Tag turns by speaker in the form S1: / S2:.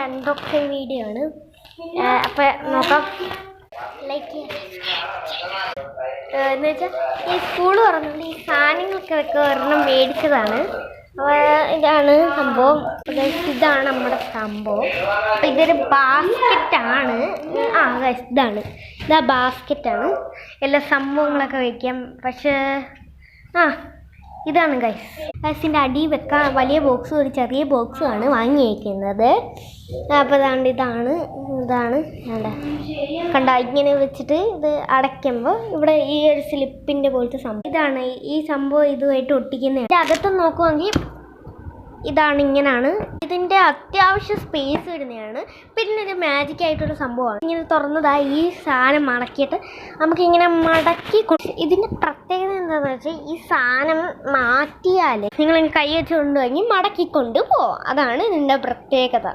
S1: Unboxing video ആണ്. അപ്പോൾ നോക്കാം. ലൈക്ക് എന്ന് വെച്ചാൽ ഈ സ്കൂൾ തുറന്നുകൊണ്ട് ഈ സാധനങ്ങൾക്കൊക്കെ ഒരെണ്ണം മേടിച്ചതാണ്. അപ്പോൾ ഇതാണ് സംഭവം. ഇതാണ് നമ്മുടെ സംഭവം. അപ്പോൾ ഇതൊരു ബാസ്ക്കറ്റാണ്. ഇതാ ബാസ്ക്കറ്റാണ്. എല്ലാ സംഭവങ്ങളൊക്കെ വയ്ക്കാം. പക്ഷേ ഇതാണ് ഗൈസിൻ്റെ അടി വെക്കാൻ വലിയ ബോക്സും ഒരു ചെറിയ ബോക്സുമാണ് വാങ്ങിയിരിക്കുന്നത്. അപ്പോൾ ഇതാണ് കണ്ട ഇങ്ങനെ വെച്ചിട്ട് ഇത് അടയ്ക്കുമ്പോൾ ഇവിടെ ഈ ഒരു സ്ലിപ്പിൻ്റെ പോലത്തെ സംഭവം ഇതാണ്. ഈ സംഭവം ഇതുമായിട്ട് ഒട്ടിക്കുന്നതാണ്. ഇതിൻ്റെ അകത്ത് നോക്കുവാണെങ്കിൽ ഇതാണ് ഇങ്ങനെയാണ്. ഇതിൻ്റെ അത്യാവശ്യം സ്പേസ് വരുന്നതാണ്. പിന്നെ ഇത് മാജിക് ആയിട്ടുള്ള സംഭവമാണ്. ഇങ്ങനെ തുറന്നതായി ഈ സാധനം മടക്കിയിട്ട് നമുക്കിങ്ങനെ മടക്കി ഇതിൻ്റെ പ്രത്യേകത എന്താണെന്ന് വെച്ചാൽ ഈ സാധനം മാറ്റിയാൽ നിങ്ങൾ കൈ വെച്ച് കൊണ്ടുപോയി മടക്കിക്കൊണ്ട് പോവാം. അതാണ് ഇതിൻ്റെ പ്രത്യേകത.